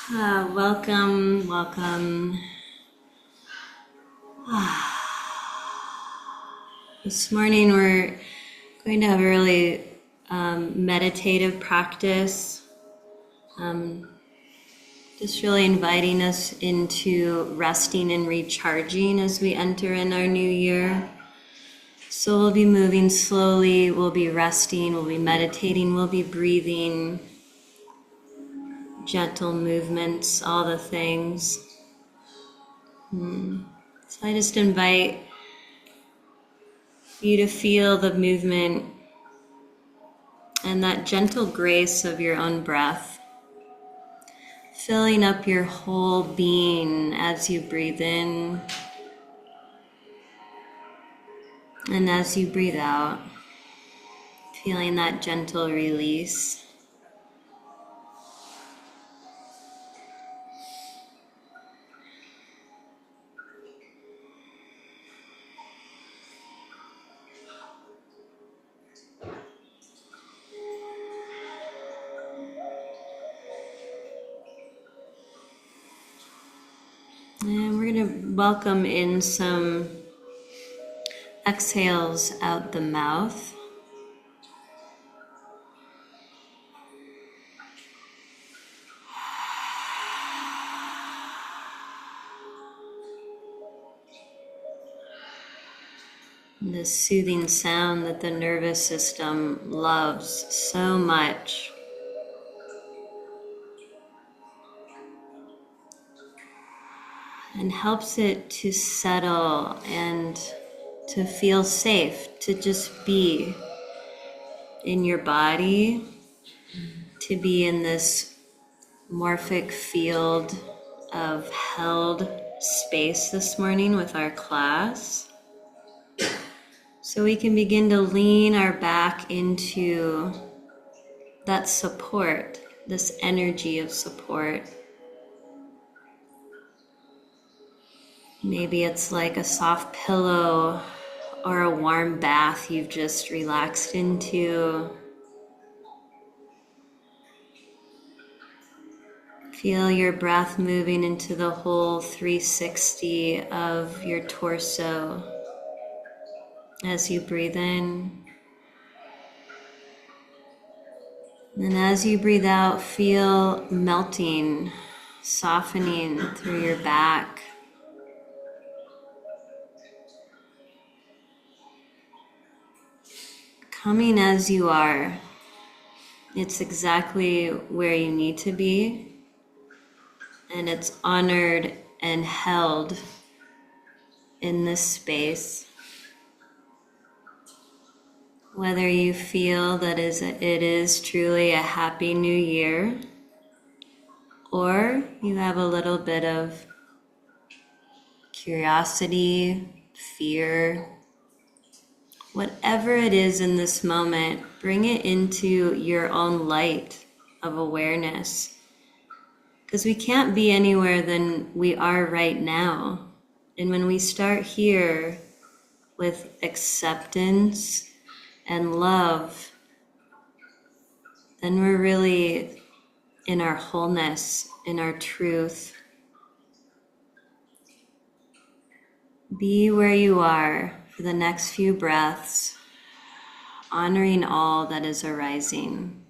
Welcome. This morning we're going to have a really meditative practice. Just really inviting us into resting and recharging as we enter in our new year. So we'll be moving slowly, we'll be resting, we'll be meditating, we'll be breathing, gentle movements, all the things. So I just invite you to feel the movement and that gentle grace of your own breath, filling up your whole being as you breathe in and as you breathe out, feeling that gentle release. And we're going to welcome in some exhales out the mouth. This soothing sound that the nervous system loves so much. And helps it to settle and to feel safe, to just be in your body, to be in this morphic field of held space this morning with our class. So we can begin to lean our back into that support, this energy of support. Maybe it's like a soft pillow or a warm bath you've just relaxed into. Feel your breath moving into the whole 360 of your torso as you breathe in. And as you breathe out, feel melting, softening through your back. Coming as you are. It's exactly where you need to be. And it's honored and held in this space. Whether you feel that it is truly a happy new year, or you have a little bit of curiosity, fear, whatever it is in this moment, bring it into your own light of awareness. Because we can't be anywhere than we are right now. And when we start here with acceptance and love, then we're really in our wholeness, in our truth. Be where you are for the next few breaths, honoring all that is arising.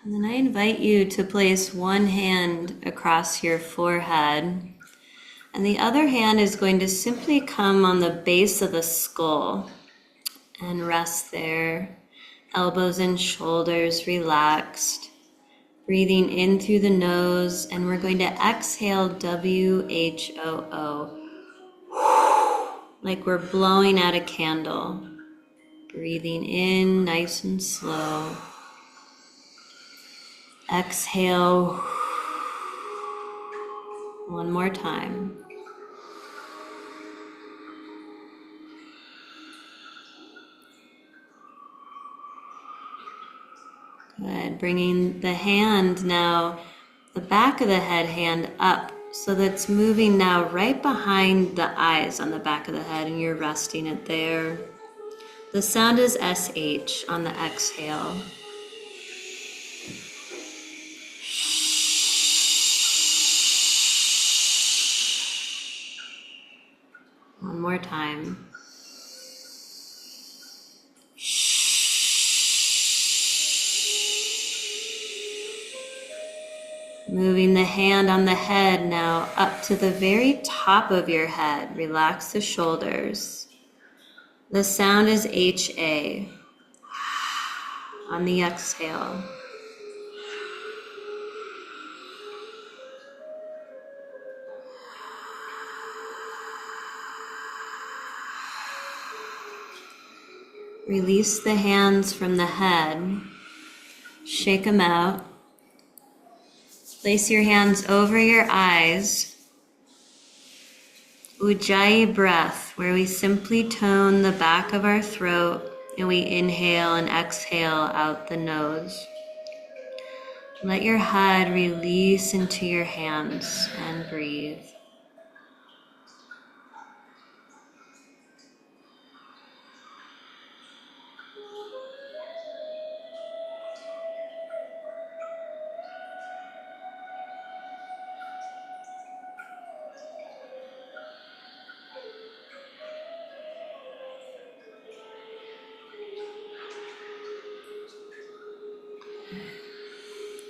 And then I invite you to place one hand across your forehead, and the other hand is going to simply come on the base of the skull and rest there, elbows and shoulders relaxed, breathing in through the nose, and we're going to exhale W-H-O-O. like we're blowing out a candle. Breathing in nice and slow. Exhale. One more time. Good. Bringing the hand now, the back of the head hand up, so that's moving now right behind the eyes on the back of the head, and you're resting it there. The sound is SH on the exhale. One more time. Moving the hand on the head now up to the very top of your head. Relax the shoulders. The sound is HA on the exhale. Release the hands from the head. Shake them out. Place your hands over your eyes. Ujjayi breath, where we simply tone the back of our throat and we inhale and exhale out the nose. Let your head release into your hands and breathe.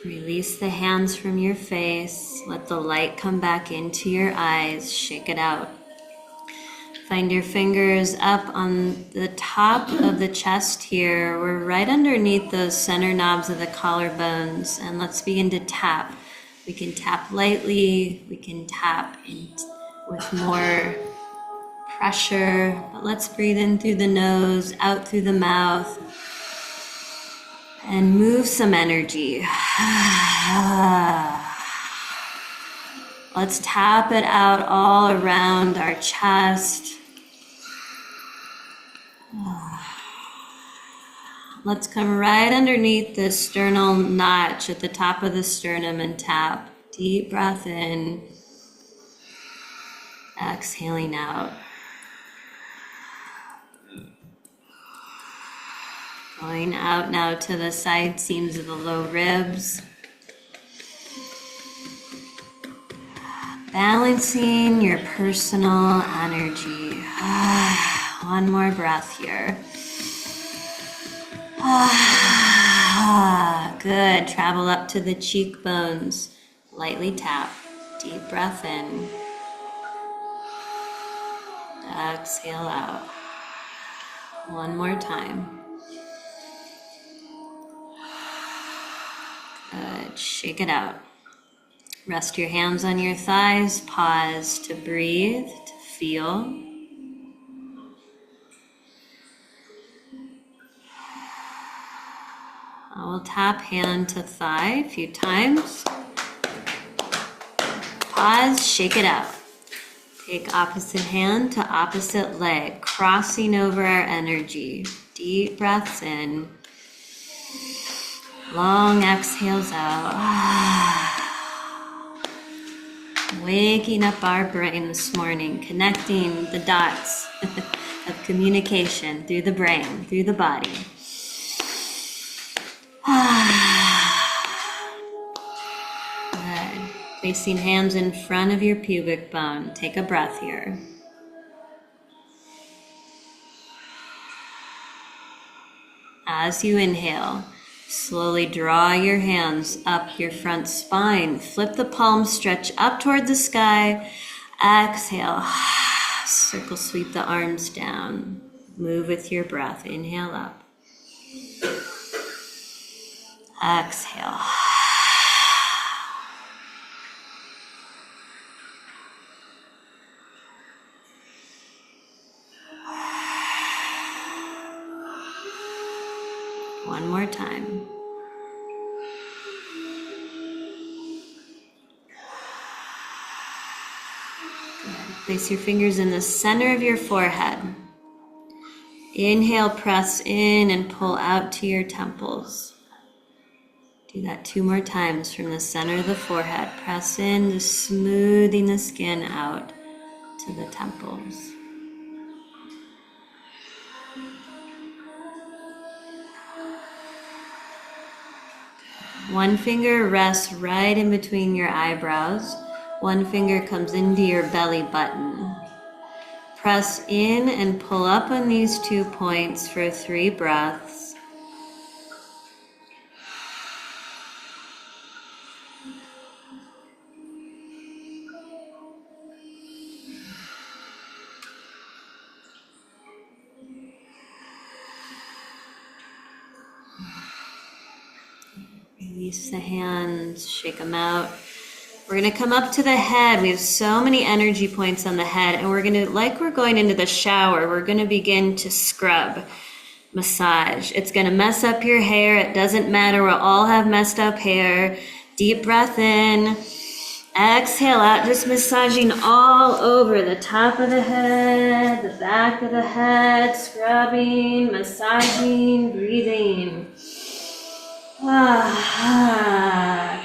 Release the hands from your face. Let the light come back into your eyes. Shake it out. Find your fingers up on the top of the chest here. We're right underneath those center knobs of the collarbones. And let's begin to tap. We can tap lightly. We can tap with more pressure. But let's breathe in through the nose, out through the mouth. And move some energy. Let's tap it out all around our chest. Let's come right underneath the sternal notch at the top of the sternum and tap. Deep breath in. Exhaling out. Going out now to the side seams of the low ribs. Balancing your personal energy. One more breath here. Good. Travel up to the cheekbones. Lightly tap. Deep breath in. Exhale out. One more time. Good. Shake it out. Rest your hands on your thighs. Pause to breathe, to feel. I will tap hand to thigh a few times. Pause, shake it out. Take opposite hand to opposite leg, crossing over our energy. Deep breaths in. Long exhales out. Waking up our brain this morning, connecting the dots of communication through the brain, through the body. Good. Placing hands in front of your pubic bone. Take a breath here. As you inhale, slowly draw your hands up your front spine. Flip the palms, stretch up toward the sky. Exhale. Circle sweep the arms down. Move with your breath. Inhale up. Exhale. One more time. Good. Place your fingers in the center of your forehead. Inhale, press in and pull out to your temples. Do that 2 more times from the center of the forehead. Press in, just smoothing the skin out to the temples. One finger rests right in between your eyebrows. One finger comes into your belly button. Press in and pull up on these 2 points for 3 breaths. Release the hands, shake them out. We're going to come up to the head. We have so many energy points on the head, and we're going to, like we're going into the shower, we're going to begin to scrub, massage. It's going to mess up your hair. It doesn't matter. We'll all have messed up hair. Deep breath in. Exhale out, just massaging all over the top of the head, the back of the head, scrubbing, massaging, breathing.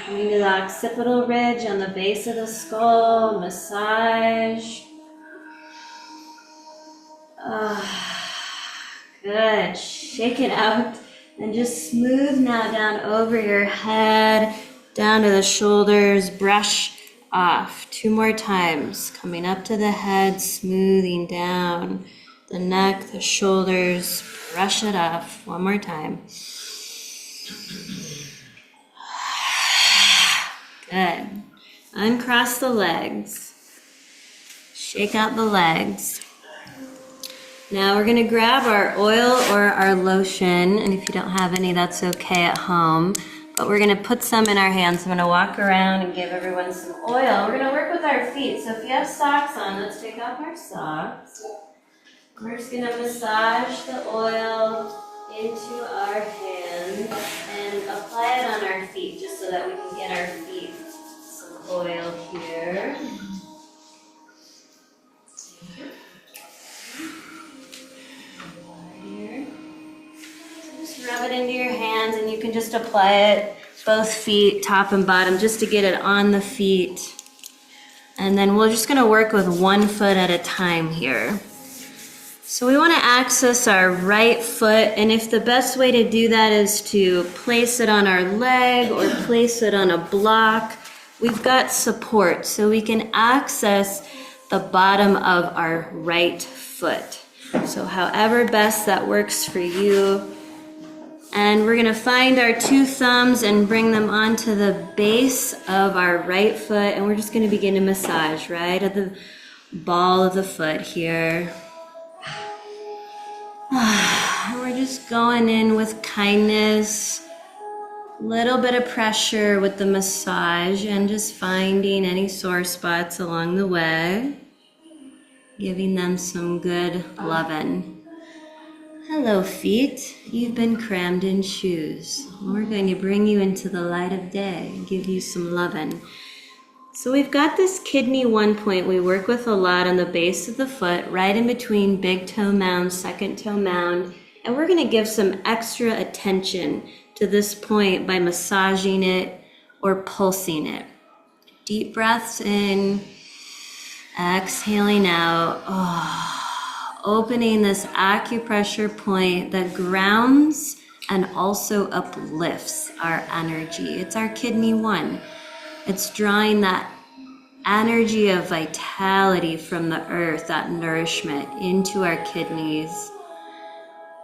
Coming to the occipital ridge on the base of the skull, massage. Good, shake it out and just smooth now down over your head, down to the shoulders, brush off 2 more times. Coming up to the head, smoothing down the neck, the shoulders, brush it off 1 more time. Good. Uncross the legs. Shake out the legs. Now we're going to grab our oil or our lotion, and if you don't have any, that's okay at home. But we're going to put some in our hands. I'm going to walk around and give everyone some oil. We're going to work with our feet. So if you have socks on, let's take off our socks. We're just going to massage the oil into our hands and apply it on our feet just so that we can get our feet some oil here. Just rub it into your hands, and you can just apply it both feet, top and bottom, just to get it on the feet. And then we're just going to work with 1 foot at a time here. So we want to access our right foot, and if the best way to do that is to place it on our leg or place it on a block, we've got support, so we can access the bottom of our right foot. So however best that works for you. And we're going to find our 2 thumbs and bring them onto the base of our right foot, and we're just going to begin to massage right at the ball of the foot here. We're just going in with kindness, a little bit of pressure with the massage, and just finding any sore spots along the way, giving them some good loving. Hello feet, you've been crammed in shoes. We're going to bring you into the light of day and give you some loving. So we've got this kidney 1 point we work with a lot on the base of the foot, right in between big toe mound, second toe mound, and we're going to give some extra attention to this point by massaging it or pulsing it. Deep breaths in, exhaling out, opening this acupressure point that grounds and also uplifts our energy. It's our kidney 1. It's drawing that energy of vitality from the earth, that nourishment into our kidneys,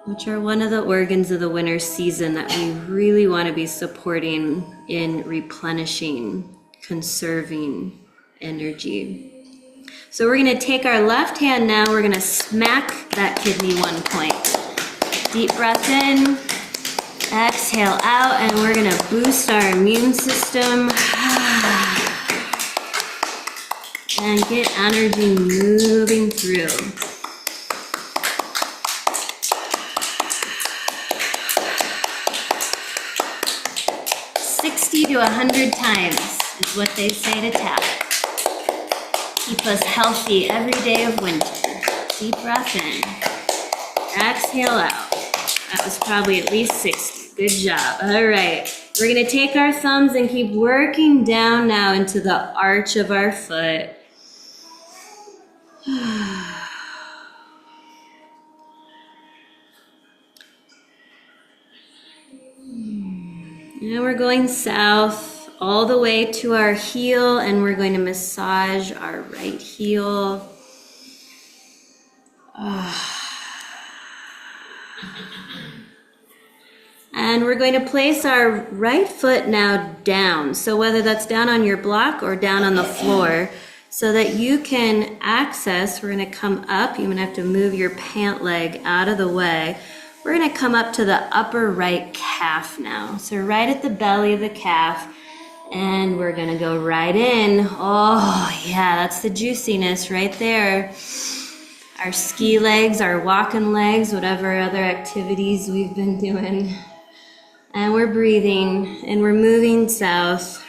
which are one of the organs of the winter season that we really want to be supporting in replenishing, conserving energy. So we're going to take our left hand now, we're going to smack that kidney 1 point. Deep breath in, exhale out, and we're going to boost our immune system and get energy moving through. to 100 times is what they say to tap. Keep us healthy every day of winter. Deep breath in. Exhale out. That was probably at least 60. Good job. All right. We're going to take our thumbs and keep working down now into the arch of our foot. And we're going south all the way to our heel, and we're going to massage our right heel. And we're going to place our right foot now down. So whether that's down on your block or down on the floor, so that you can access, we're going to come up. You're going to have to move your pant leg out of the way. We're going to come up to the upper right calf now. So right at the belly of the calf, and we're going to go right in. Oh, yeah, that's the juiciness right there. Our ski legs, our walking legs, whatever other activities we've been doing. And we're breathing, and we're moving south.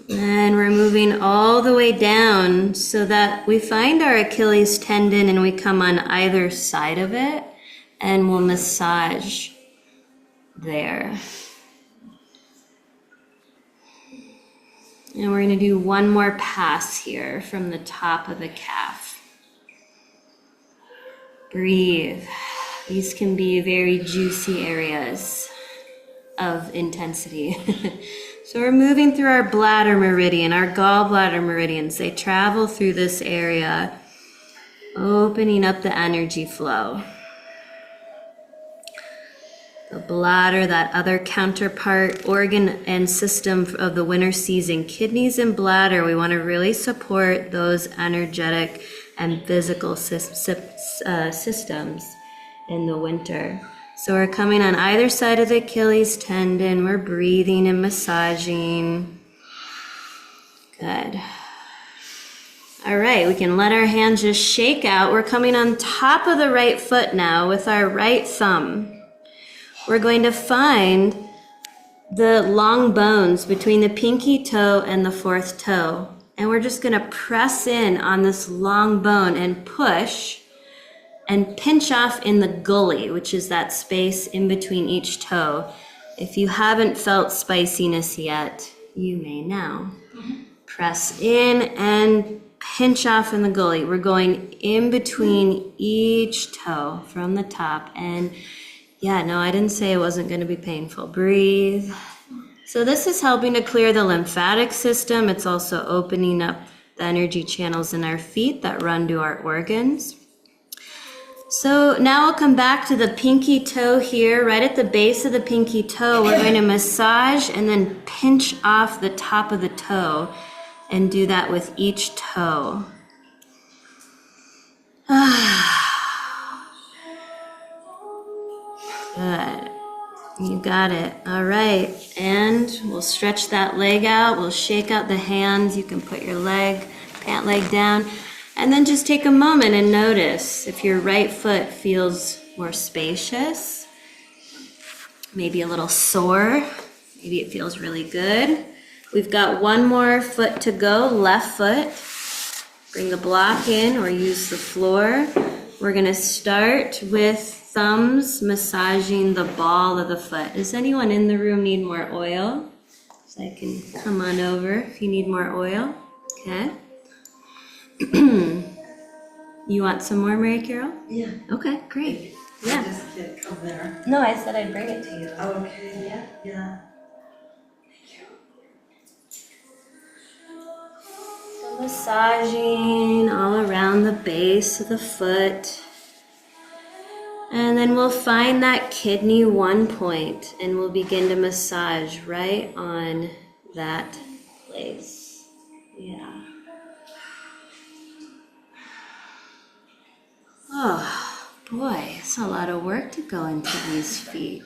And we're moving all the way down so that we find our Achilles tendon and we come on either side of it, and we'll massage there. And we're going to do one more pass here from the top of the calf. Breathe. These can be very juicy areas of intensity. So we're moving through our bladder meridian, our gallbladder meridians. They travel through this area, opening up the energy flow. The bladder, that other counterpart organ and system of the winter season. Kidneys and bladder, we want to really support those energetic and physical systems in the winter. So we're coming on either side of the Achilles tendon. We're breathing and massaging. Good. All right, we can let our hands just shake out. We're coming on top of the right foot now with our right thumb. We're going to find the long bones between the pinky toe and the fourth toe. And we're just going to press in on this long bone and push and pinch off in the gully, which is that space in between each toe. If you haven't felt spiciness yet, you may now. Press in and pinch off in the gully. We're going in between each toe from the top. And yeah, no, I didn't say it wasn't going to be painful. Breathe. So this is helping to clear the lymphatic system. It's also opening up the energy channels in our feet that run to our organs. So now we'll come back to the pinky toe here, right at the base of the pinky toe. We're going to massage and then pinch off the top of the toe and do that with each toe. Good. You got it. All right. And we'll stretch that leg out. We'll shake out the hands. You can put your pant leg down. And then just take a moment and notice if your right foot feels more spacious, maybe a little sore, maybe it feels really good. We've got one more foot to go, left foot. Bring the block in or use the floor. We're going to start with thumbs massaging the ball of the foot. Does anyone in the room need more oil? So I can come on over if you need more oil. Okay. You want some more, Mary Carol? Yeah. Okay, great. Yeah. I just can't come there. No, I said I'd bring it to you. Oh, okay. Yeah. Yeah. So massaging all around the base of the foot. And then we'll find that kidney 1 point and we'll begin to massage right on that place. Yeah. Oh, boy, it's a lot of work to go into these feet.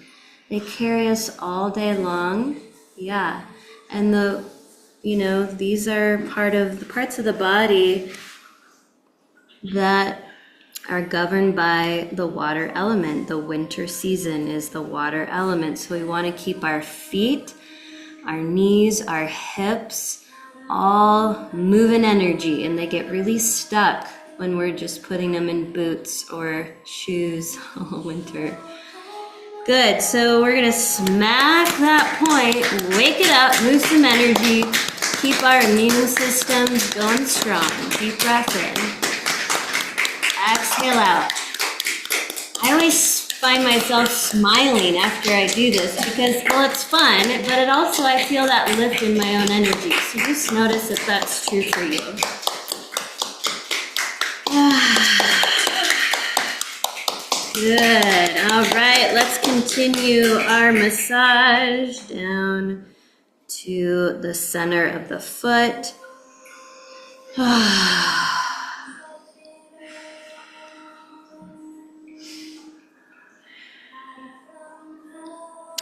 They carry us all day long. Yeah. And these are part of the parts of the body that are governed by the water element. The winter season is the water element. So we want to keep our feet, our knees, our hips, all moving energy, and they get really stuck when we're just putting them in boots or shoes all winter. Good, so we're gonna smack that point, wake it up, move some energy, keep our immune system going strong. Deep breath in, exhale out. I always find myself smiling after I do this because, well, it's fun, but it also, I feel that lift in my own energy. So just notice if that's true for you. Good. All right, let's continue our massage down to the center of the foot.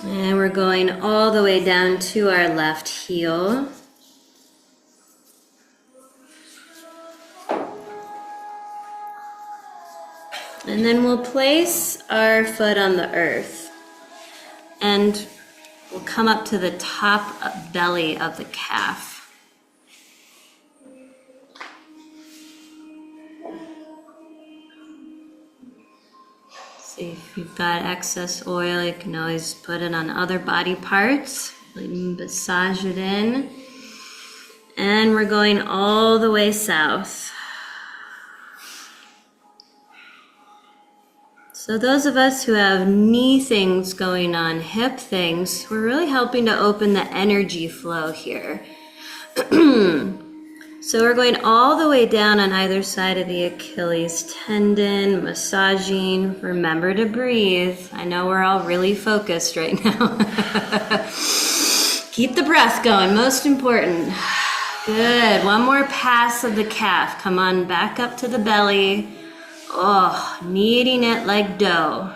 And we're going all the way down to our left heel. And then we'll place our foot on the earth. And we'll come up to the top belly of the calf. See if you've got excess oil, you can always put it on other body parts. Massage it in. And we're going all the way south. So those of us who have knee things going on, hip things, we're really helping to open the energy flow here. So we're going all the way down on either side of the Achilles tendon, massaging. Remember to breathe. I know we're all really focused right now. Keep the breath going, most important. Good, one more pass of the calf. Come on, back up to the belly. Oh, kneading it like dough.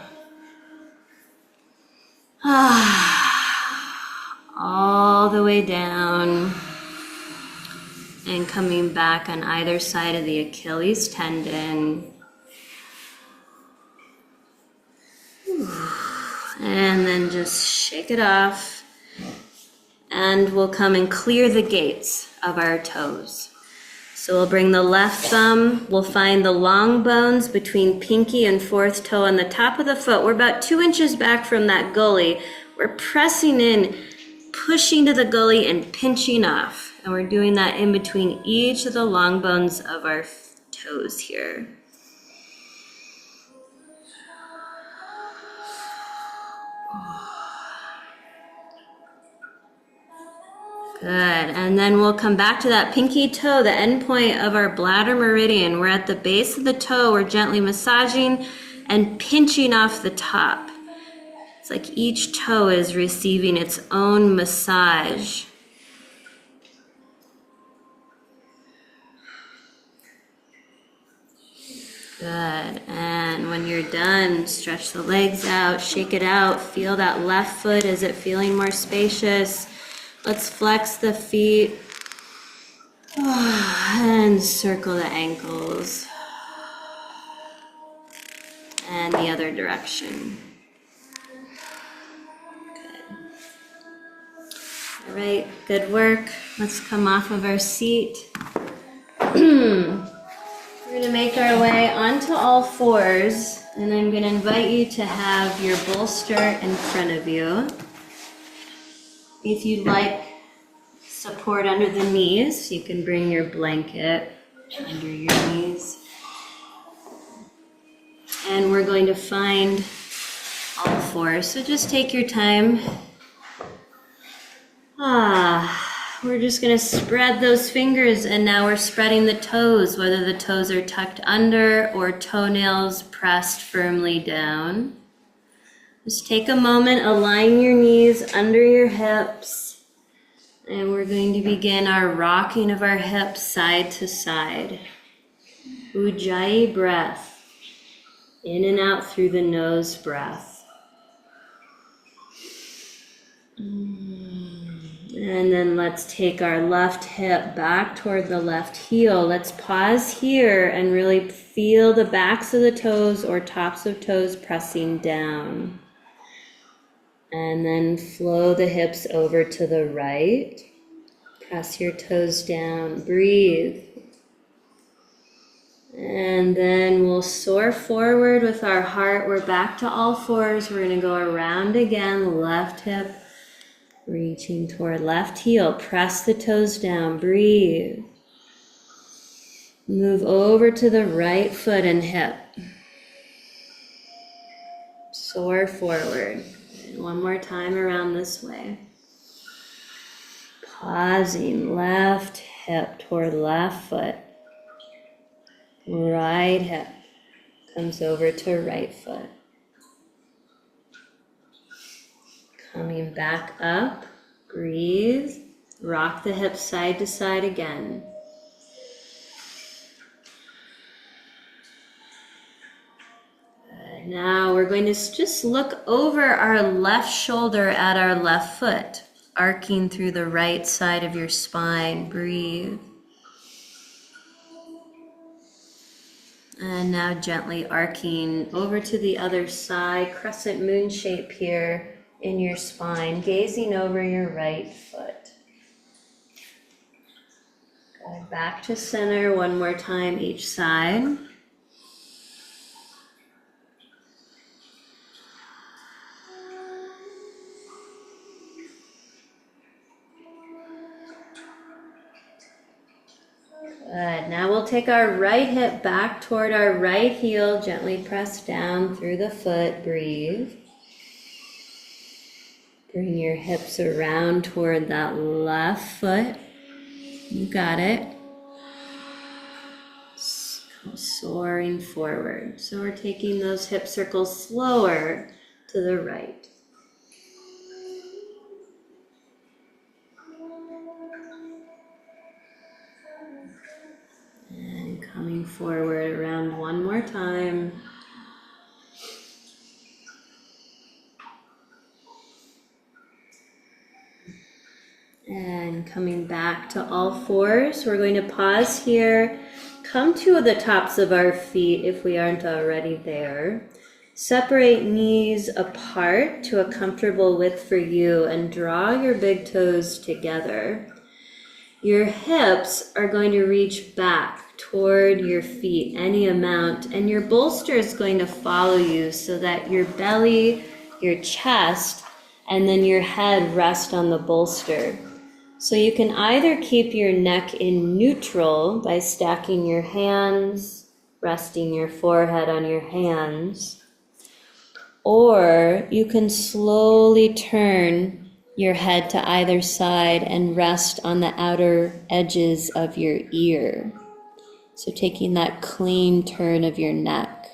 All the way down. And coming back on either side of the Achilles tendon. And then just shake it off. And we'll come and clear the gates of our toes. So we'll bring the left thumb, we'll find the long bones between pinky and fourth toe on the top of the foot. We're about 2 inches back from that gully. We're pressing in, pushing to the gully and pinching off. And we're doing that in between each of the long bones of our toes here. Good, and then we'll come back to that pinky toe, the end point of our bladder meridian. We're at the base of the toe, we're gently massaging and pinching off the top. It's like each toe is receiving its own massage. Good, and when you're done, stretch the legs out, shake it out, feel that left foot, is it feeling more spacious? Let's flex the feet and circle the ankles and the other direction. Good. All right, good work. Let's come off of our seat. We're going to make our way onto all fours, and I'm going to invite you to have your bolster in front of you. If you'd like support under the knees, you can bring your blanket under your knees. And we're going to find all fours, so just take your time. We're just going to spread those fingers, and now we're spreading the toes, whether the toes are tucked under or toenails pressed firmly down. Just take a moment, align your knees under your hips, and we're going to begin our rocking of our hips side to side. Ujjayi breath, in and out through the nose breath. And then let's take our left hip back toward the left heel. Let's pause here and really feel the backs of the toes or tops of toes pressing down. And then flow the hips over to the right. Press your toes down, breathe. And then we'll soar forward with our heart. We're back to all fours. We're gonna go around again, left hip, reaching toward left heel. Press the toes down, breathe. Move over to the right foot and hip. Soar forward. And one more time around this way. Pausing, left hip toward left foot. Right hip comes over to right foot. Coming back up, breathe. Rock the hips side to side again. Good. Now we're going to just look over our left shoulder at our left foot, arcing through the right side of your spine. Breathe. And now gently arcing over to the other side, crescent moon shape here in your spine, gazing over your right foot. Good. Back to center one more time each side. Good. Now we'll take our right hip back toward our right heel, gently press down through the foot, breathe. Bring your hips around toward that left foot. You got it. Soaring forward. So we're taking those hip circles slower to the right. And coming forward around one more time. And coming back to all fours, we're going to pause here. Come to the tops of our feet if we aren't already there. Separate knees apart to a comfortable width for you and draw your big toes together. Your hips are going to reach back toward your feet any amount, and your bolster is going to follow you so that your belly, your chest, and then your head rest on the bolster. So you can either keep your neck in neutral by stacking your hands, resting your forehead on your hands, or you can slowly turn your head to either side and rest on the outer edges of your ear. So taking that clean turn of your neck.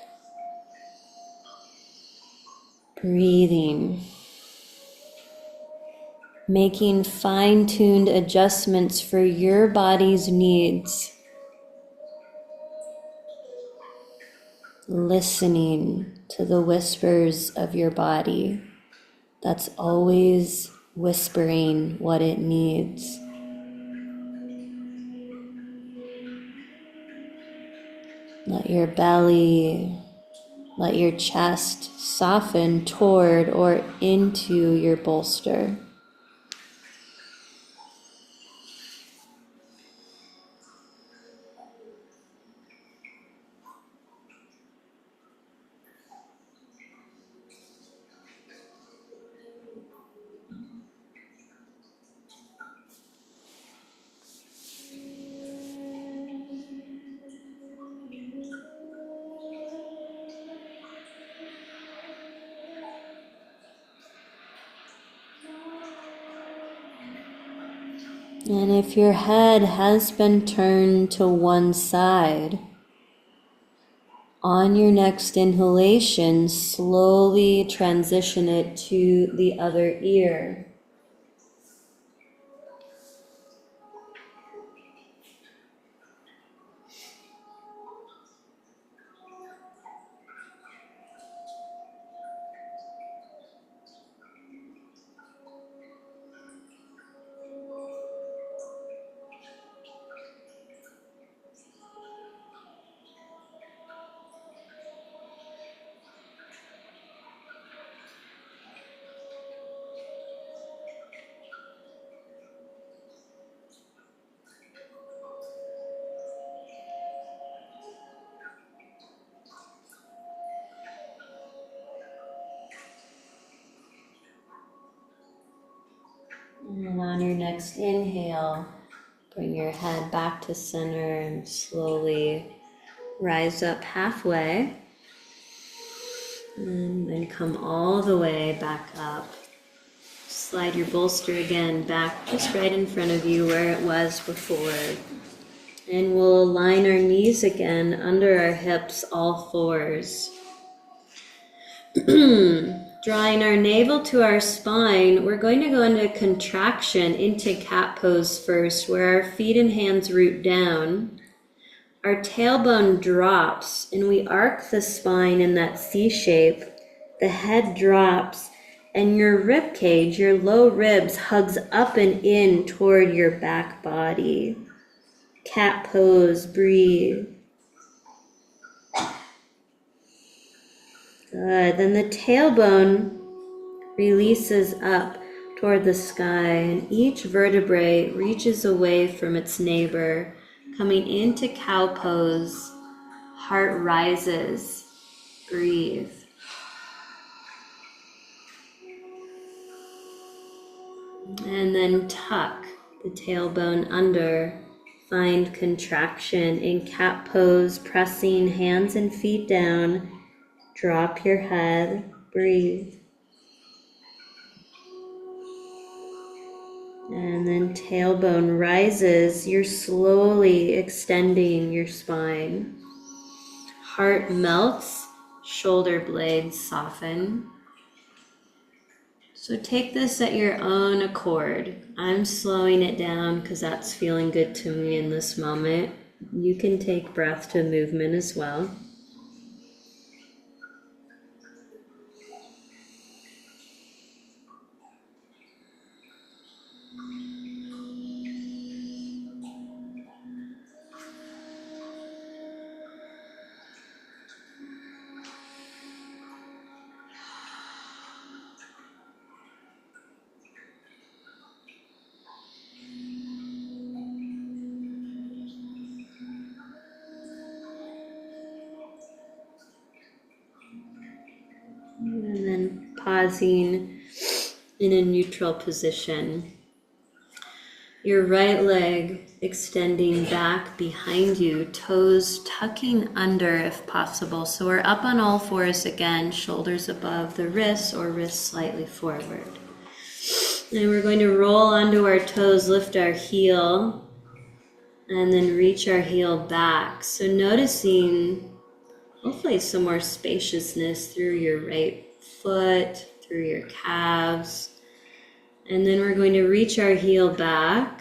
Breathing. Making fine-tuned adjustments for your body's needs. Listening to the whispers of your body that's always whispering what it needs. Let your belly, let your chest soften toward or into your bolster. And if your head has been turned to one side, on your next inhalation, slowly transition it to the other ear. And then on your next inhale, bring your head back to center and slowly rise up halfway. And then come all the way back up. Slide your bolster again back just right in front of you where it was before. And we'll align our knees again under our hips, all fours. Drawing our navel to our spine, we're going to go into contraction, into cat pose first, where our feet and hands root down. Our tailbone drops, and we arc the spine in that C shape. The head drops, and your rib cage, your low ribs, hugs up and in toward your back body. Cat pose, breathe. Good. Then the tailbone releases up toward the sky, and each vertebrae reaches away from its neighbor, coming into cow pose. Heart rises. Breathe. And then tuck the tailbone under. Find contraction in cat pose, pressing hands and feet down. Drop your head. Breathe. And then tailbone rises. You're slowly extending your spine. Heart melts. Shoulder blades soften. So take this at your own accord. I'm slowing it down because that's feeling good to me in this moment. You can take breath to movement as well. And then pausing in a neutral position. Your right leg extending back behind you, toes tucking under if possible. So we're up on all fours again, shoulders above the wrists or wrists slightly forward. And we're going to roll onto our toes, lift our heel, and then reach our heel back. So noticing hopefully some more spaciousness through your right foot, through your calves. And then we're going to reach our heel back,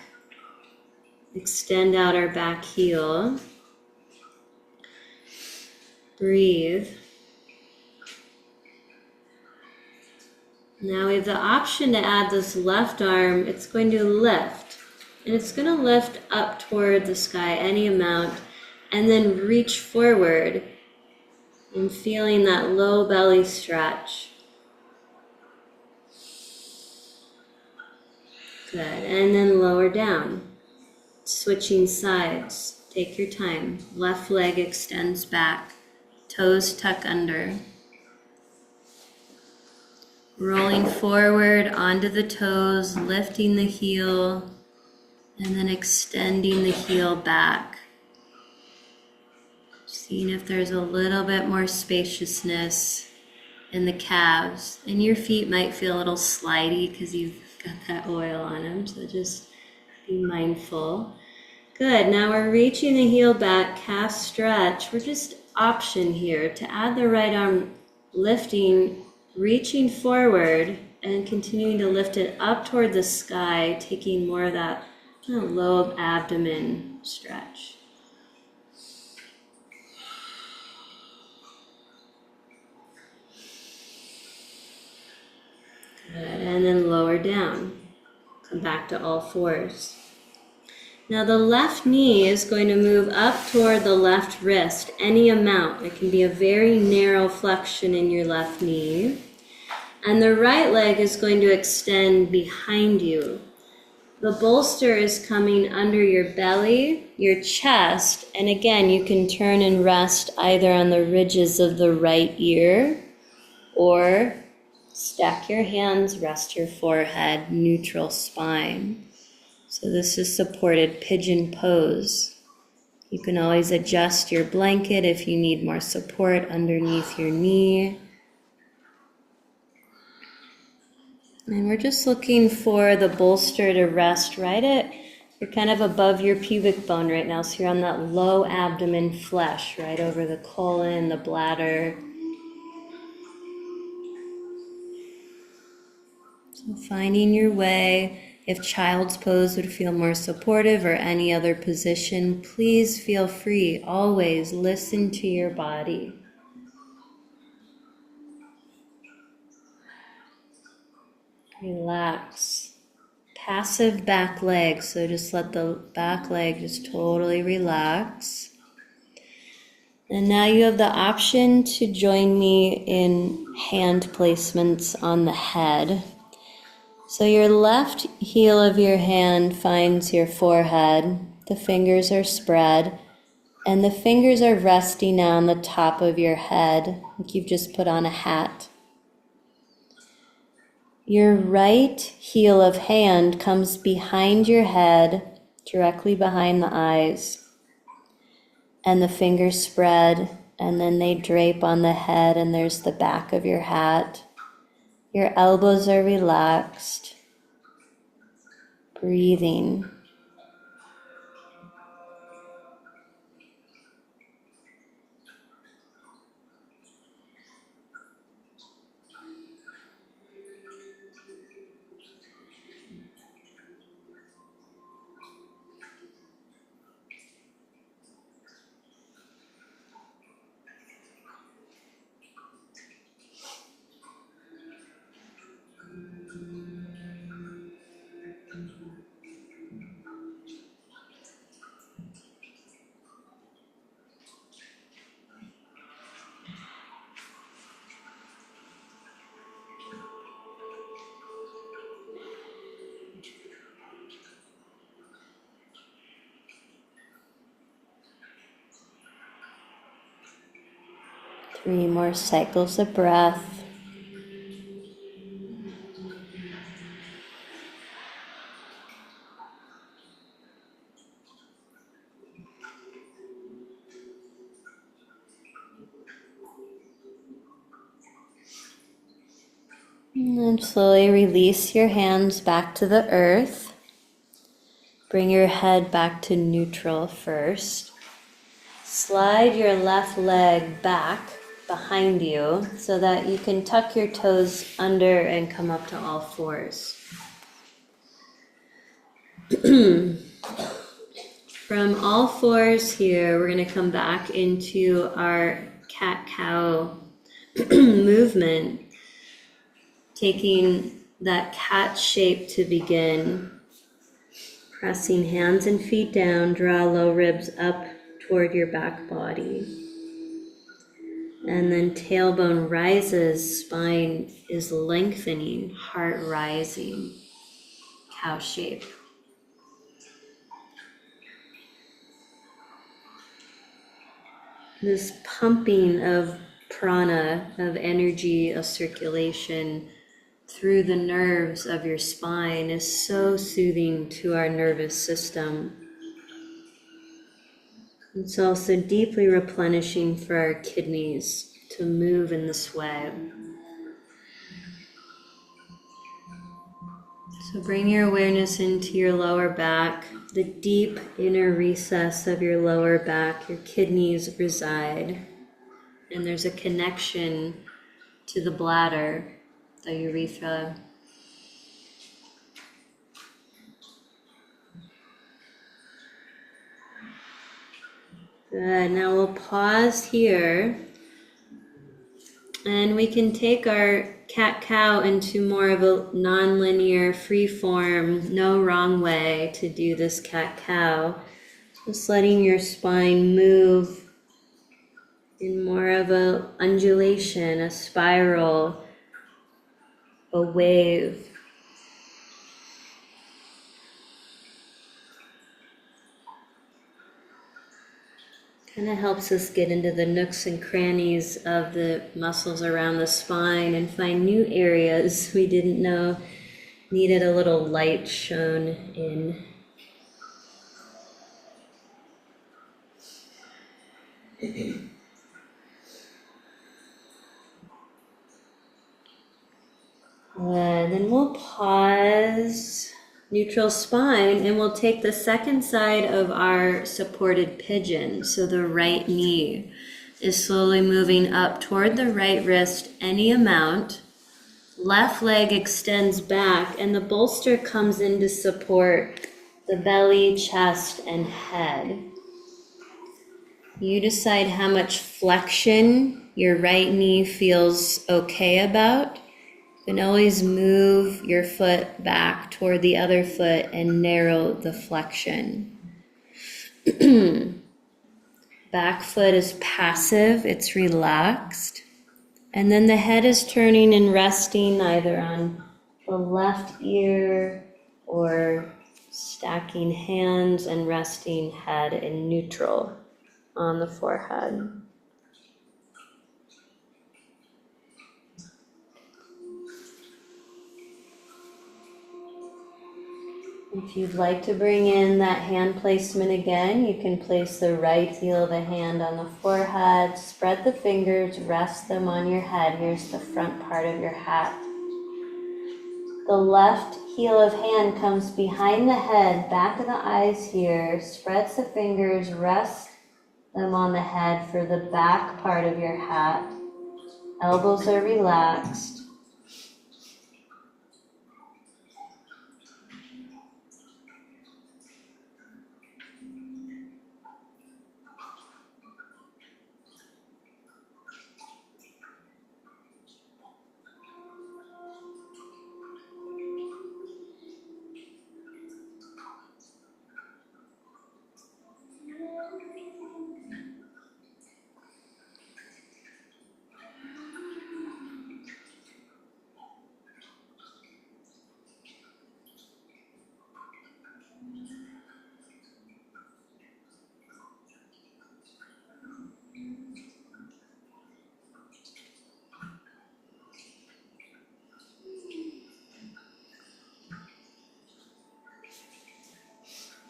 extend out our back heel. Breathe. Now we have the option to add this left arm. It's going to lift, and it's going to lift up toward the sky any amount, and then reach forward and feeling that low belly stretch. Good, and then lower down. Switching sides, take your time. Left leg extends back, toes tuck under. Rolling forward onto the toes, lifting the heel, and then extending the heel back. Seeing if there's a little bit more spaciousness in the calves. And your feet might feel a little slidey because you've got that oil on them, so just be mindful. Good, now we're reaching the heel back, calf stretch. We're just option here to add the right arm, lifting, reaching forward, and continuing to lift it up toward the sky, taking more of that low abdomen stretch. Good, and then lower down. Come back to all fours. Now the left knee is going to move up toward the left wrist, any amount. It can be a very narrow flexion in your left knee. And the right leg is going to extend behind you. The bolster is coming under your belly, your chest, and again, you can turn and rest either on the ridges of the right ear or Stack your hands, rest your forehead, neutral spine. So this is supported pigeon pose. You can always adjust your blanket if you need more support underneath your knee. And we're just looking for the bolster to rest right at, you're kind of above your pubic bone right now, so you're on that low abdomen flesh, right over the colon, the bladder. So finding your way. If child's pose would feel more supportive or any other position, please feel free. Always listen to your body. Relax. Passive back leg, so just let the back leg just totally relax. And now you have the option to join me in hand placements on the head. So your left heel of your hand finds your forehead. The fingers are spread, and the fingers are resting now on the top of your head, like you've just put on a hat. Your right heel of hand comes behind your head, directly behind the eyes, and the fingers spread, and then they drape on the head, and there's the back of your hat. Your elbows are relaxed. Breathing. Three more cycles of breath. And then slowly release your hands back to the earth. Bring your head back to neutral first. Slide your left leg back behind you so that you can tuck your toes under and come up to all fours. From all fours here, we're going to come back into our cat-cow movement, taking that cat shape to begin. Pressing hands and feet down, draw low ribs up toward your back body. And then tailbone rises, spine is lengthening, heart rising, cow shape. This pumping of prana, of energy, of circulation through the nerves of your spine is so soothing to our nervous system. It's also deeply replenishing for our kidneys to move in this way. So bring your awareness into your lower back, the deep inner recess of your lower back. Your kidneys reside, and there's a connection to the bladder, the urethra. Good. Now we'll pause here, and we can take our cat-cow into more of a non-linear, free-form, no wrong way to do this cat-cow. Just letting your spine move in more of a undulation, a spiral, a wave. Kind of helps us get into the nooks and crannies of the muscles around the spine and find new areas we didn't know needed a little light shown in. Then we'll pause, neutral spine, and we'll take the second side of our supported pigeon. So the right knee is slowly moving up toward the right wrist, any amount. Left leg extends back, and the bolster comes in to support the belly, chest, and head. You decide how much flexion your right knee feels okay about. You can always move your foot back toward the other foot and narrow the flexion. Back foot is passive, it's relaxed. And then the head is turning and resting either on the left ear or stacking hands and resting head in neutral on the forehead. If you'd like to bring in that hand placement again, you can place the right heel of the hand on the forehead, spread the fingers, rest them on your head. Here's the front part of your hat. The left heel of hand comes behind the head, back of the eyes here, spreads the fingers, rest them on the head for the back part of your hat. Elbows are relaxed.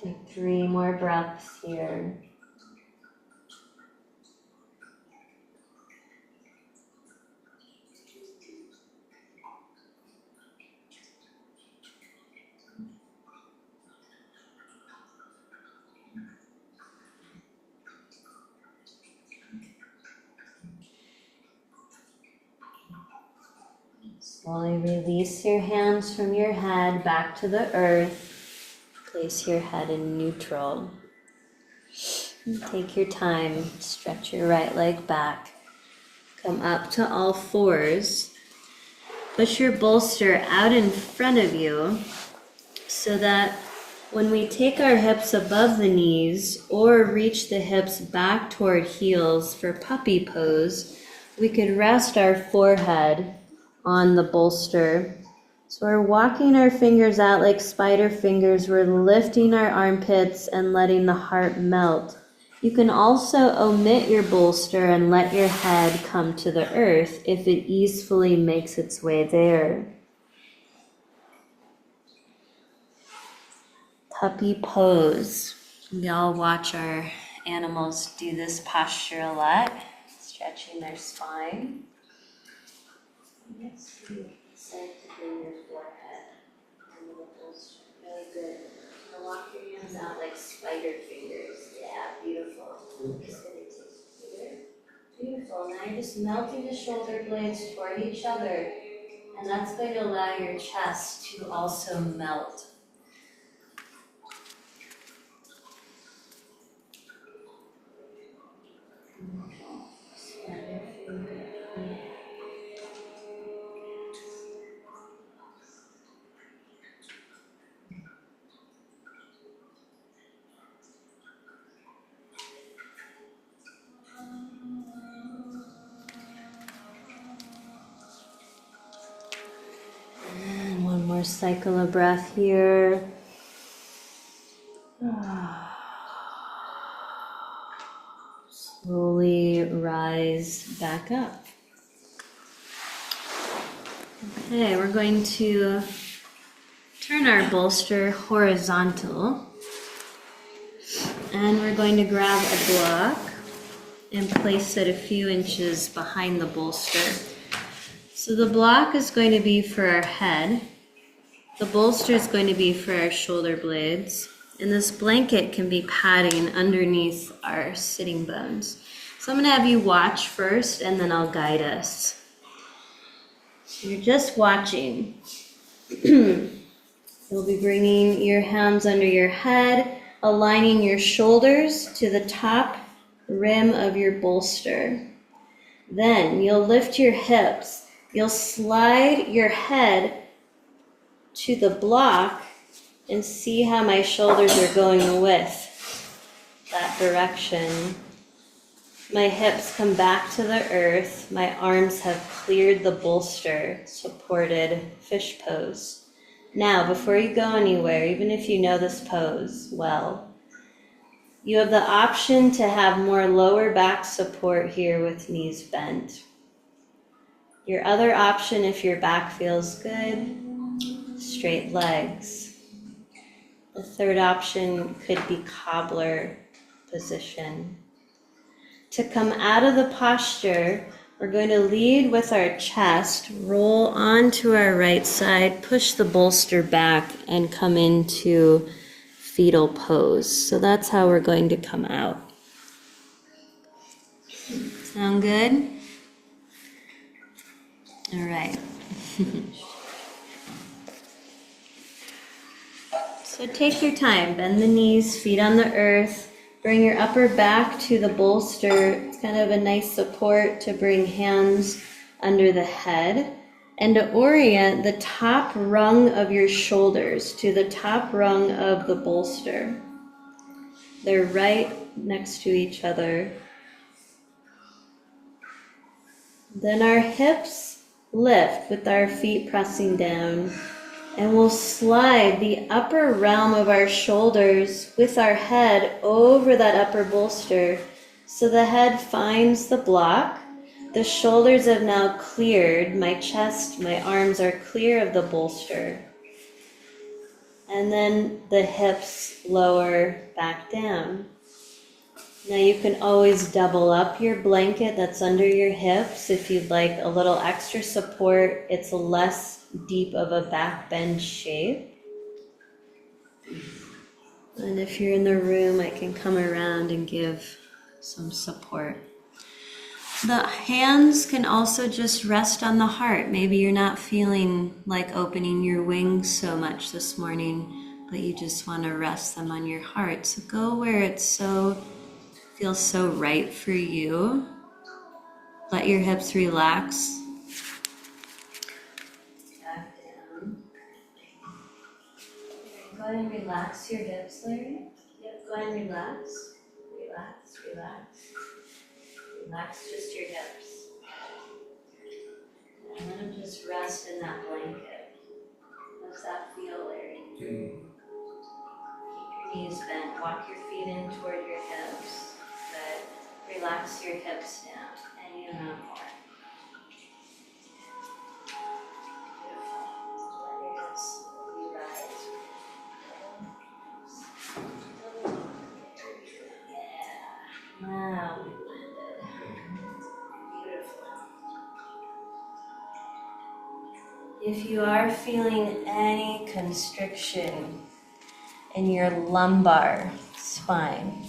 Take 3 more breaths here. Slowly release your hands from your head back to the earth. Place your head in neutral. And take your time, stretch your right leg back. Come up to all fours. Push your bolster out in front of you so that when we take our hips above the knees or reach the hips back toward heels for puppy pose, we could rest our forehead on the bolster. So we're walking our fingers out like spider fingers. We're lifting our armpits and letting the heart melt. You can also omit your bolster and let your head come to the earth if it easily makes its way there. Puppy pose. We all watch our animals do this posture a lot, stretching their spine. Let's see. Start to bring your forehead and the bolster. Really good. Now walk your hands out like spider fingers. Yeah, beautiful. Just gonna take here. Beautiful. Now you're just melting the shoulder blades toward each other, and that's going to allow your chest to also melt. And one more cycle of breath here. gaze back up. Okay, we're going to turn our bolster horizontal, and we're going to grab a block and place it a few inches behind the bolster. So the block is going to be for our head, the bolster is going to be for our shoulder blades, and this blanket can be padding underneath our sitting bones. So I'm going to have you watch first, and then I'll guide us. You're just watching. You'll be bringing your hands under your head, aligning your shoulders to the top rim of your bolster. Then you'll lift your hips. You'll slide your head to the block and see how my shoulders are going with that direction. My hips come back to the earth. My arms have cleared the bolster, supported fish pose. Now, before you go anywhere, even if you know this pose well, you have the option to have more lower back support here with knees bent. Your other option, if your back feels good, straight legs. The third option could be cobbler position. To come out of the posture, we're going to lead with our chest, roll onto our right side, push the bolster back, and come into fetal pose. So that's how we're going to come out. Sound good? All right. So take your time, bend the knees, feet on the earth. Bring your upper back to the bolster. It's kind of a nice support to bring hands under the head and to orient the top rung of your shoulders to the top rung of the bolster. They're right next to each other. Then our hips lift with our feet pressing down, and we'll slide the upper realm of our shoulders with our head over that upper bolster so the head finds the block. The shoulders have now cleared. My chest, my arms are clear of the bolster. And then the hips lower back down. Now you can always double up your blanket that's under your hips if you'd like a little extra support. It's less deep of a back bend shape. And if you're in the room, I can come around and give some support. The hands can also just rest on the heart. Maybe you're not feeling like opening your wings so much this morning, but you just want to rest them on your heart. So go where it feels so right for you. Let your hips relax. Go ahead and relax your hips, Larry. Yep, go ahead and relax. Relax, relax. Relax just your hips. And let them just rest in that blanket. How does that feel, Larry? Keep your knees bent. Walk your feet in toward your hips. Good. Relax your hips down. Any amount more. Beautiful. Let your hips rise. Yeah. Now we landed. Beautiful. If you are feeling any constriction in your lumbar spine,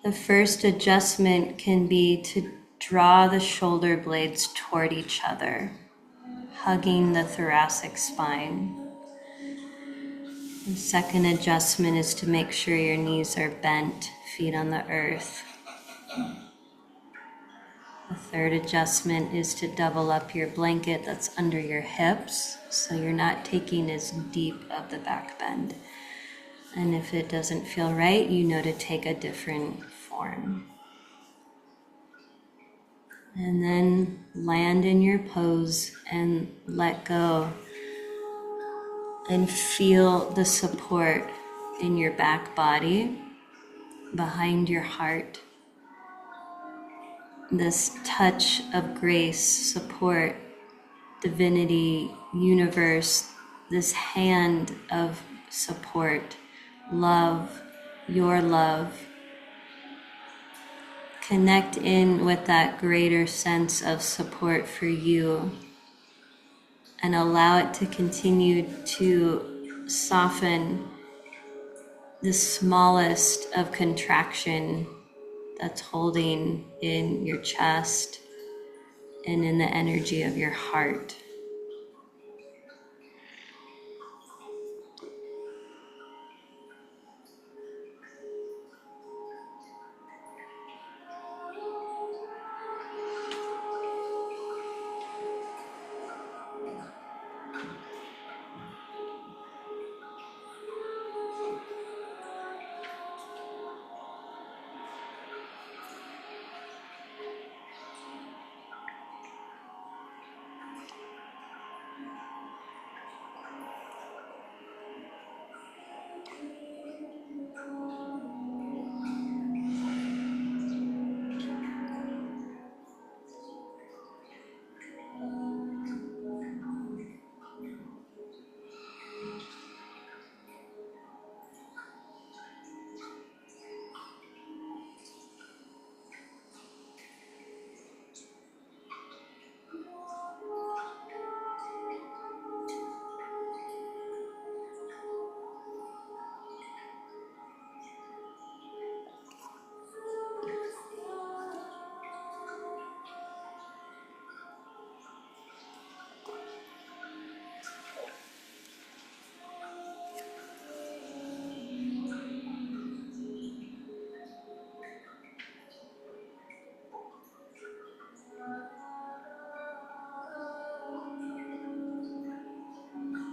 the first adjustment can be to draw the shoulder blades toward each other, hugging the thoracic spine. The second adjustment is to make sure your knees are bent, feet on the earth. The third adjustment is to double up your blanket that's under your hips, so you're not taking as deep of the back bend. And if it doesn't feel right, you know to take a different form. And then land in your pose and let go. And feel the support in your back body, behind your heart, this touch of grace, support, divinity, universe, this hand of support, love, your love. Connect in with that greater sense of support for you and allow it to continue to soften the smallest of contraction that's holding in your chest and in the energy of your heart.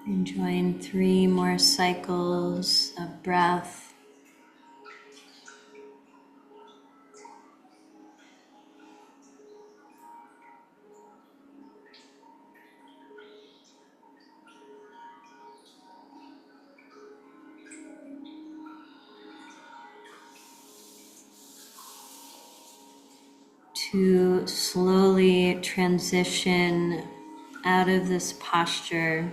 Enjoying 3 more cycles of breath. To slowly transition out of this posture.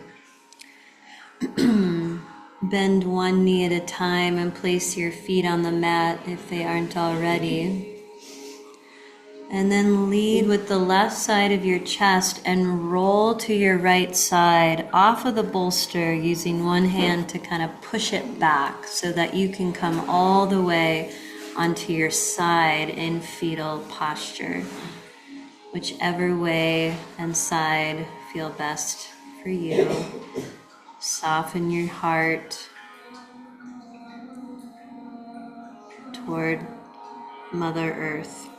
Bend one knee at a time and place your feet on the mat if they aren't already. And then lead with the left side of your chest and roll to your right side off of the bolster using one hand to kind of push it back so that you can come all the way onto your side in fetal posture. Whichever way and side feel best for you. Soften your heart toward Mother Earth.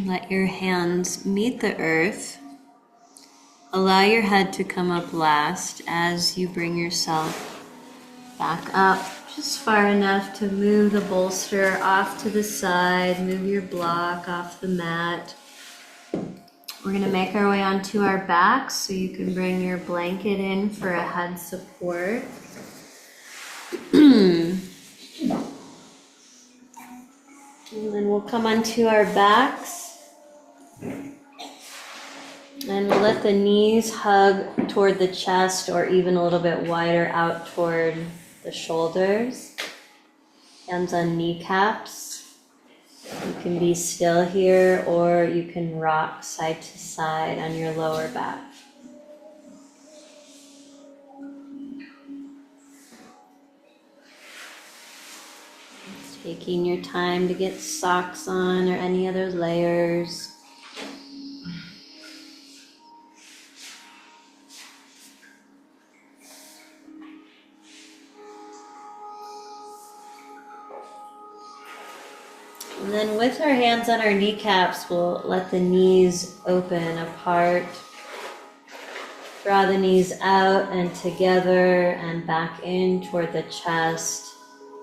Let your hands meet the earth. Allow your head to come up last as you bring yourself back up just far enough to move the bolster off to the side, move your block off the mat. We're going to make our way onto our backs so you can bring your blanket in for a head support. And then we'll come onto our backs and we'll let the knees hug toward the chest or even a little bit wider out toward the shoulders. Hands on kneecaps. You can be still here or you can rock side to side on your lower back. Taking your time to get socks on or any other layers. And then with our hands on our kneecaps, we'll let the knees open apart. Draw the knees out and together and back in toward the chest.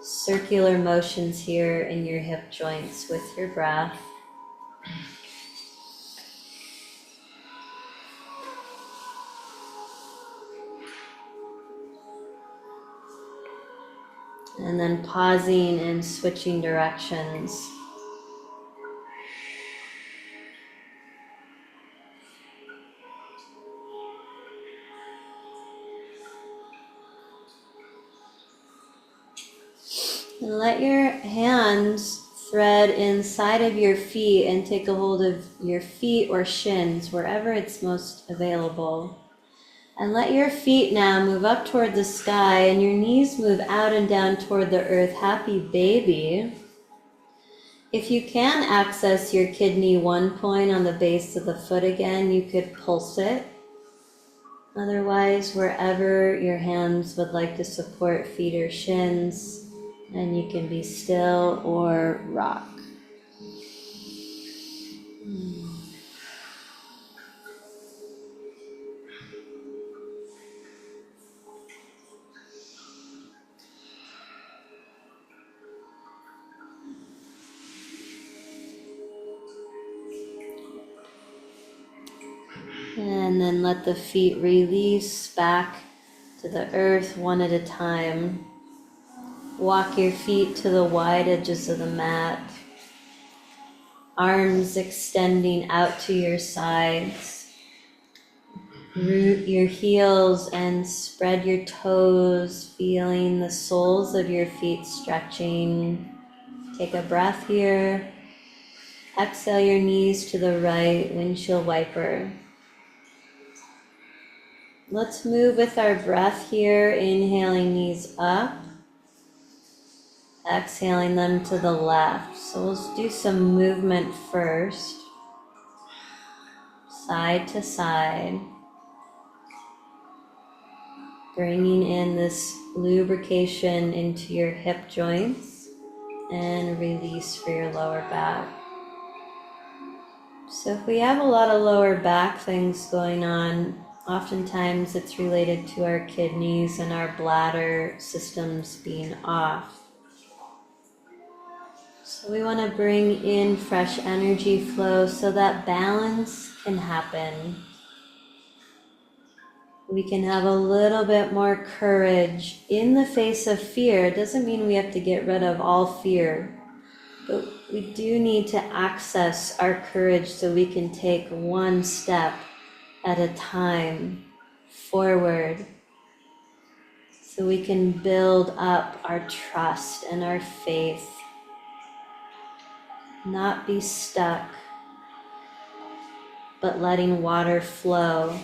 circular motions here in your hip joints with your breath. And then pausing and switching directions. And let your hands thread inside of your feet and take a hold of your feet or shins, wherever it's most available. And let your feet now move up toward the sky and your knees move out and down toward the earth. Happy baby. If you can access your kidney 1 point on the base of the foot again, you could pulse it. Otherwise, wherever your hands would like to support feet or shins, and you can be still or rock. And then let the feet release back to the earth one at a time. Walk your feet to the wide edges of the mat. Arms extending out to your sides. Root your heels and spread your toes, feeling the soles of your feet stretching. Take a breath here. Exhale your knees to the right, windshield wiper. Let's move with our breath here, inhaling knees up, exhaling them to the left. So we'll do some movement first, side to side, bringing in this lubrication into your hip joints and release for your lower back. So if we have a lot of lower back things going on, oftentimes it's related to our kidneys and our bladder systems being off. So we want to bring in fresh energy flow so that balance can happen. We can have a little bit more courage in the face of fear. It doesn't mean we have to get rid of all fear, but we do need to access our courage so we can take one step at a time forward, so we can build up our trust and our faith, not be stuck, but letting water flow.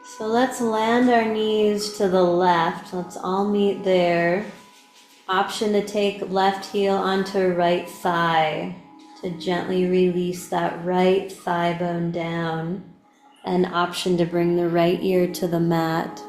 So let's land our knees to the left. Let's all meet there. Option to take left heel onto right thigh to gently release that right thigh bone down. An option to bring the right ear to the mat.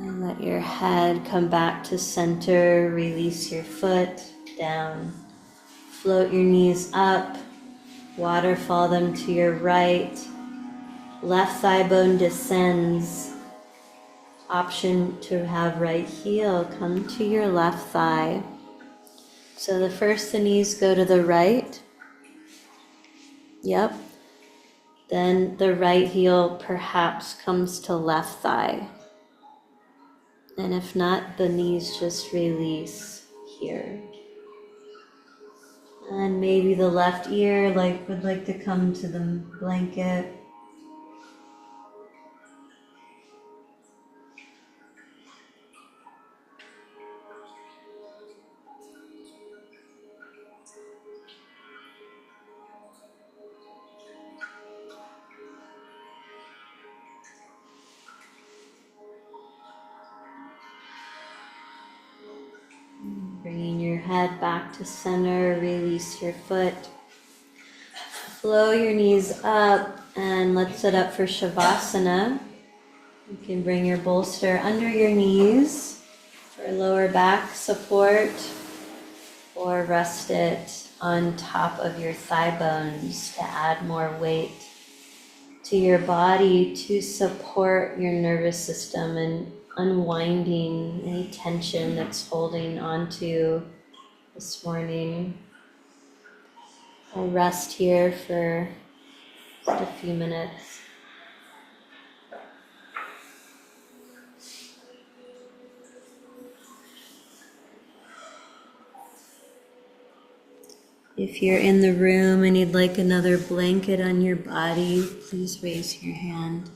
And let your head come back to center. Release your foot down. Float your knees up. Waterfall them to your right. Left thigh bone descends. Option to have right heel come to your left thigh. So the knees go to the right. Yep. Then the right heel perhaps comes to left thigh. And if not, the knees just release here. And maybe the left ear would like to come to the blanket. Bringing your head back to center, release your foot. flow your knees up and let's set up for Shavasana. You can bring your bolster under your knees for lower back support, or rest it on top of your thigh bones to add more weight to your body to support your nervous system and unwinding any tension that's holding onto this morning. I'll rest here for just a few minutes. If you're in the room and you'd like another blanket on your body, please raise your hand.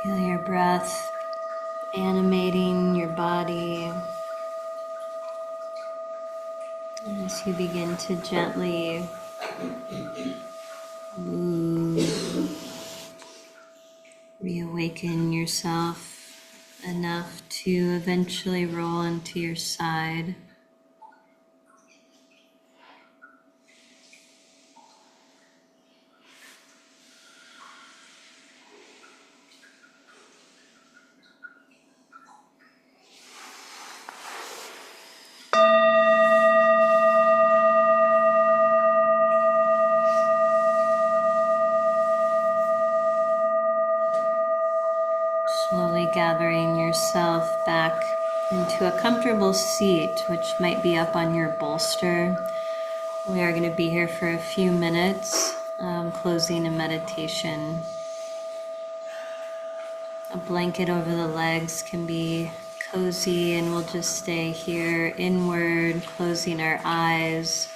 Feel your breath animating your body as you begin to gently move, reawaken yourself enough to eventually roll into your side. Slowly gathering yourself back into a comfortable seat, which might be up on your bolster. We are going to be here for a few minutes, closing a meditation. A blanket over the legs can be cozy, and we'll just stay here inward, closing our eyes,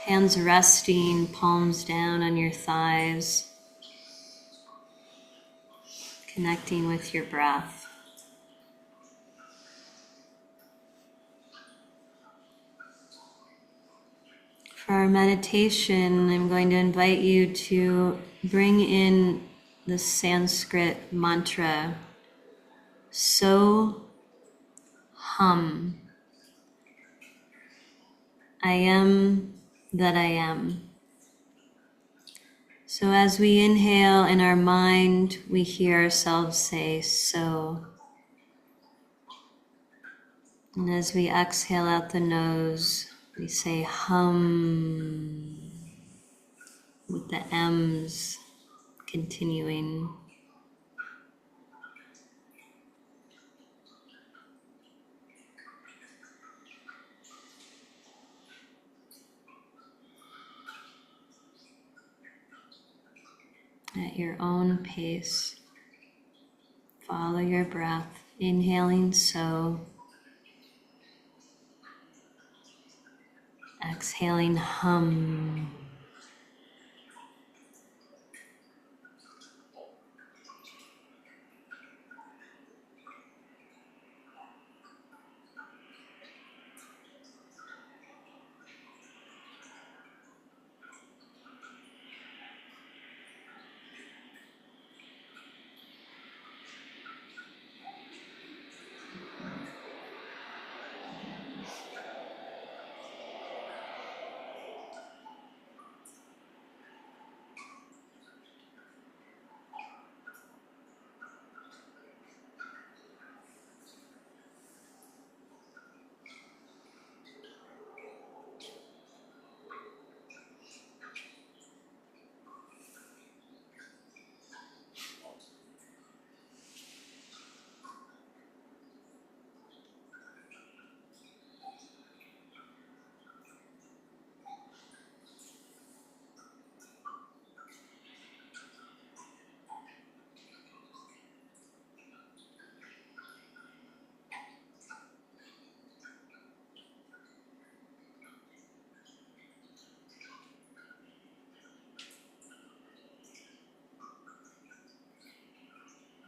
hands resting, palms down on your thighs, connecting with your breath. For our meditation, I'm going to invite you to bring in the Sanskrit mantra, So Hum. I am that I am. So as we inhale in our mind, we hear ourselves say so. And as we exhale out the nose, we say hum, with the M's continuing. At your own pace, follow your breath, inhaling so, exhaling hum.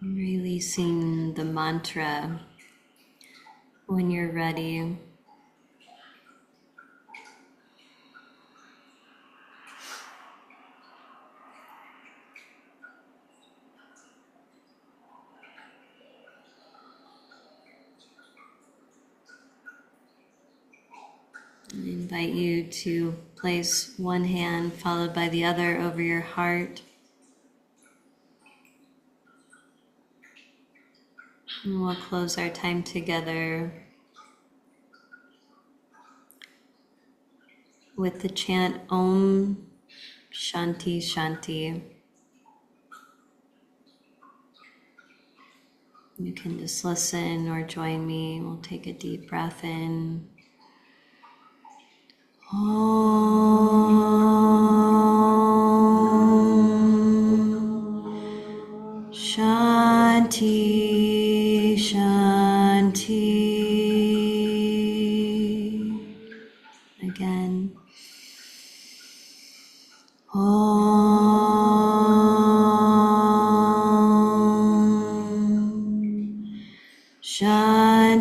Releasing the mantra when you're ready. I invite you to place one hand followed by the other over your heart. And we'll close our time together with the chant Om Shanti Shanti. You can just listen or join me. We'll take a deep breath in. Om Shanti Shanti. Again. Om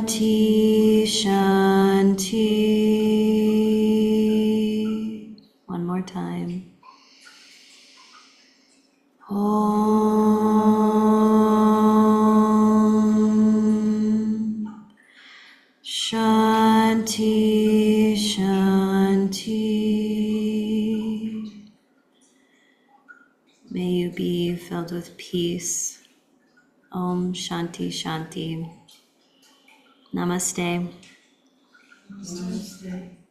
Shanti. One more time. Om Shanti Shanti. May you be filled with peace. Om Shanti Shanti. Namaste. Namaste.